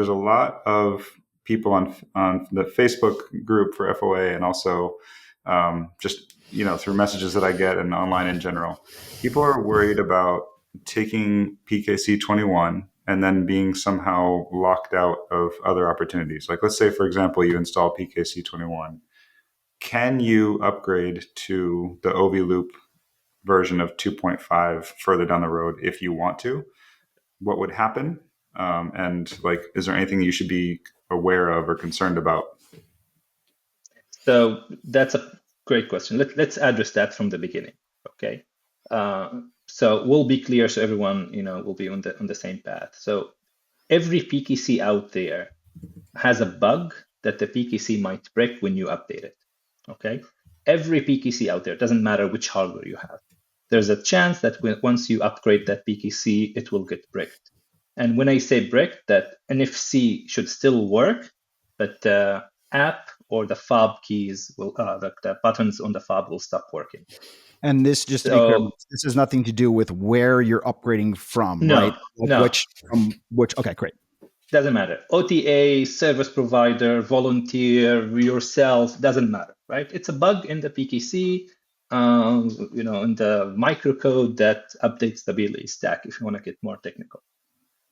there's a lot of people on the Facebook group for FOA, and also just through messages that I get and online in general. People are worried about taking PKC21 and then being somehow locked out of other opportunities. Like, let's say, for example, you install PKC21. Can you upgrade to the OV Loop version of 2.5 further down the road if you want to? What would happen? And like, is there anything you should be aware of or concerned about? So that's a great question. Let's address that from the beginning. Okay. So we'll be clear so everyone will be on the same path. So every PKC out there has a bug that the PKC might break when you update it. Okay. Every PKC out there, doesn't matter which hardware you have. There's a chance that once you upgrade that PKC, it will get bricked. And when I say bricked, that NFC should still work, but the app or the fob keys will, the buttons on the fob will stop working. And this, just to be clear, this has nothing to do with where you're upgrading from, right? No. Which, okay, great. Doesn't matter. OTA, service provider, volunteer, yourself, doesn't matter, right? It's a bug in the PKC, in the microcode that updates the BLE stack, if you want to get more technical.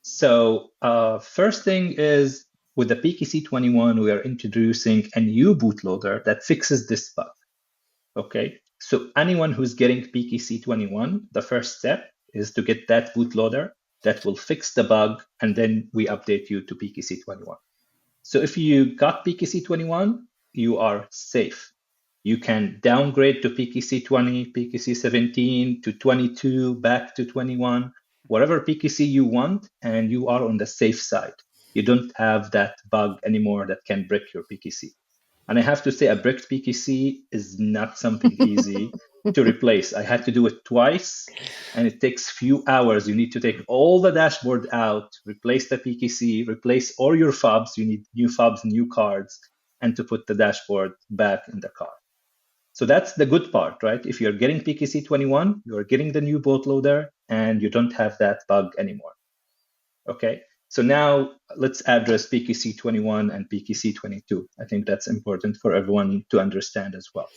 So first thing is, with the PKC21, we are introducing a new bootloader that fixes this bug. Okay, so anyone who's getting PKC21, the first step is to get that bootloader that will fix the bug, and then we update you to PKC21. So if you got PKC21, you are safe. You can downgrade to PKC20, PKC17, to 22, back to 21, whatever PKC you want, and you are on the safe side. You don't have that bug anymore that can break your PKC. And I have to say, a bricked PKC is not something easy to replace. I had to do it twice, and it takes few hours. You need to take all the dashboard out, replace the PKC, replace all your fobs. You need new fobs, new cards, and to put the dashboard back in the car. So that's the good part, right? If you're getting PKC21, you're getting the new bootloader, and you don't have that bug anymore. Okay. So now let's address PKC21 and PKC22. I think that's important for everyone to understand as well.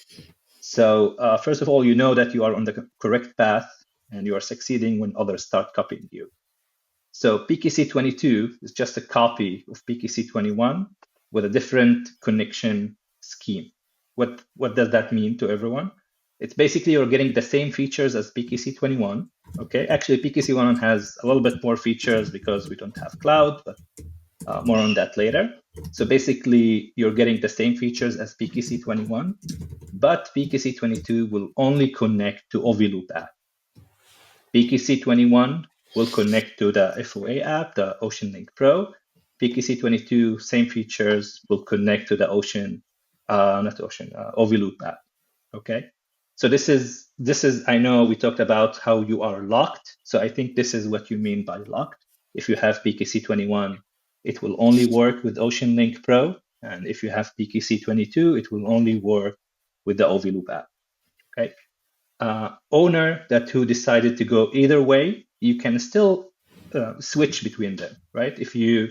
So first of all, you know that you are on the correct path and you are succeeding when others start copying you. So PKC22 is just a copy of PKC21 with a different connection scheme. What does that mean to everyone? It's basically you're getting the same features as PKC21. Okay, actually PKC1 has a little bit more features because we don't have cloud, but more on that later. So basically you're getting the same features as PKC21, but PKC22 will only connect to OVLoop app. PKC21 will connect to the FOA app, the OceanLink Pro. PKC22, same features, will connect to the OVLoop app. Okay. So this is, I know we talked about how you are locked. So I think this is what you mean by locked. If you have PKC21, it will only work with OceanLink Pro. And if you have PKC22, it will only work with the OVLoop app. Okay. Owner who decided to go either way, you can still switch between them, right? If you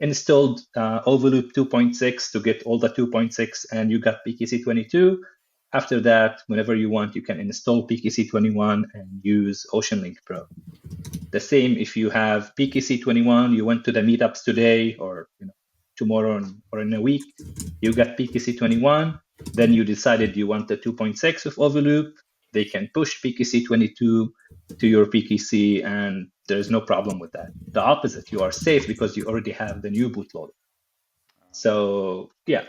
installed OVLoop 2.6 to get all the 2.6 and you got PKC22, after that, whenever you want, you can install PKC21 and use OceanLink Pro. The same if you have PKC21, you went to the meetups today or tomorrow or in a week, you got PKC21, then you decided you want the 2.6 of OVLoop, they can push PKC22 to your PKC and there's no problem with that. The opposite, you are safe because you already have the new bootloader. So yeah,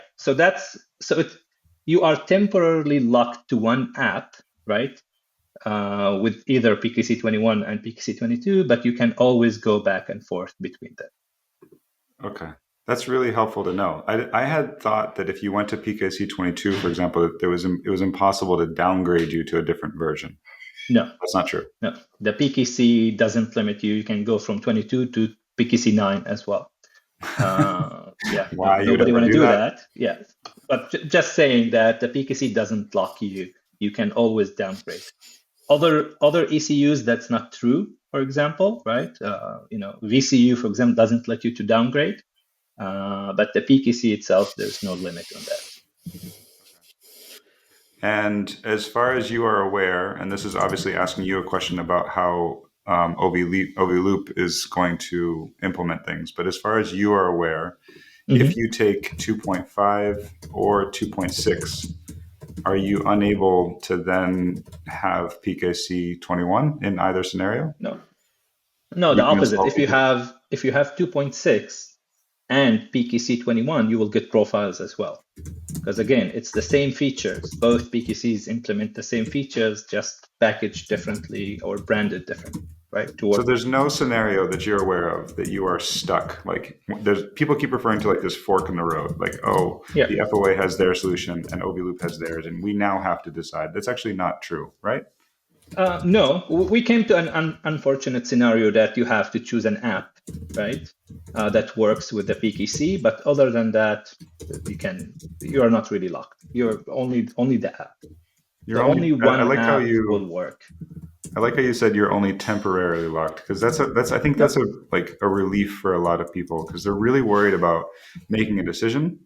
you are temporarily locked to one app, right? With either PKC21 and PKC22, but you can always go back and forth between them. Okay. That's really helpful to know. I had thought that if you went to PKC22, for example, that it was impossible to downgrade you to a different version. No. That's not true. No. The PKC doesn't limit you. You can go from 22 to PKC9 as well. Yeah, Why nobody want to do that. Yeah, but just saying that the PKC doesn't lock you. You can always downgrade. Other ECUs, that's not true. For example, right? VCU, for example, doesn't let you to downgrade. But the PKC itself, there's no limit on that. And as far as you are aware, and this is obviously asking you a question about how OV-Loop is going to implement things, but as far as you are aware, if you take 2.5 or 2.6, are you unable to then have PKC21 in either scenario? No, You the can opposite. install If you have 2.6 and PKC21, you will get profiles as well. Because again, it's the same features. Both PKCs implement the same features, just packaged differently or branded differently, right? So there's no scenario that you're aware of that you are stuck. Like there's people keep referring to like this fork in the road. Like, oh, Yeah. the FOA has their solution and OV-Loop has theirs, and we now have to decide. That's actually not true, right? No, we came to an unfortunate scenario that you have to choose an app, right? That works with the PKC, but other than that, you are not really locked. You're only the app. Only one app will work. I like how you said you're only temporarily locked, because I think that's a relief for a lot of people, because they're really worried about making a decision.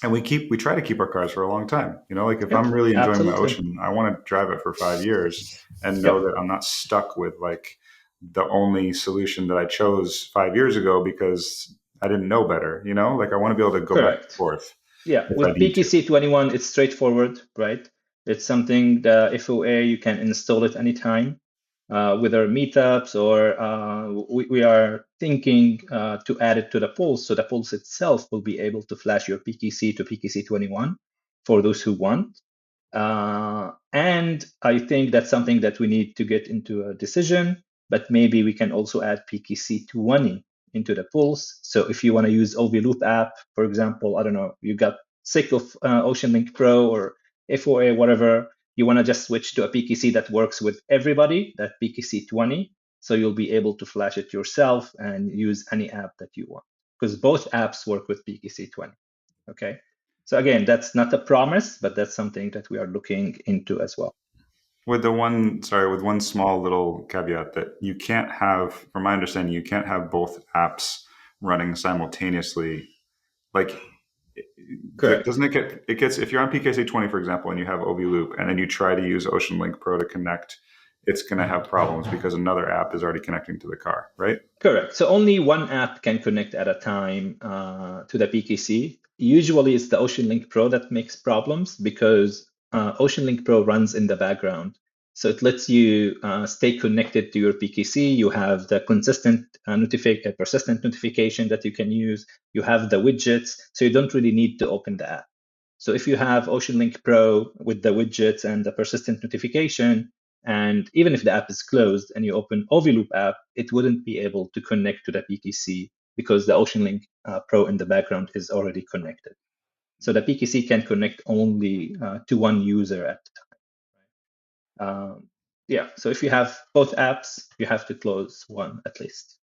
And we try to keep our cars for a long time. You know, like if I'm really enjoying my Ocean, I want to drive it for 5 years and know that I'm not stuck with like the only solution that I chose 5 years ago because I didn't know better. You know, like I want to be able to go back and forth. Yeah, with PKC21, it's straightforward, right? It's something the FOA, you can install it anytime. With our meetups, or we are thinking to add it to the Pulse. So the Pulse itself will be able to flash your PKC to PKC21 for those who want. And I think that's something that we need to get into a decision, but maybe we can also add PKC20 into the Pulse. So if you want to use OV-Loop app, for example, I don't know, you got sick of OceanLink Pro or FOA, whatever, you want to just switch to a PKC that works with everybody, that PKC20. So you'll be able to flash it yourself and use any app that you want, because both apps work with PKC20. Okay. So again, that's not a promise, but that's something that we are looking into as well. With one small little caveat that you can't have, from my understanding, you can't have both apps running simultaneously. Like, correct. Doesn't it gets if you're on PKC20, for example, and you have OV-Loop, and then you try to use OceanLink Pro to connect, it's going to have problems because another app is already connecting to the car, right? Correct. So only one app can connect at a time to the PKC. Usually it's the OceanLink Pro that makes problems, because OceanLink Pro runs in the background. So it lets you stay connected to your PKC. You have the consistent persistent notification that you can use. You have the widgets, so you don't really need to open the app. So if you have OceanLink Pro with the widgets and the persistent notification, and even if the app is closed and you open OV-Loop app, it wouldn't be able to connect to the PKC because the OceanLink Pro in the background is already connected. So the PKC can connect only to one user at a time. Yeah, so if you have both apps, you have to close one at least.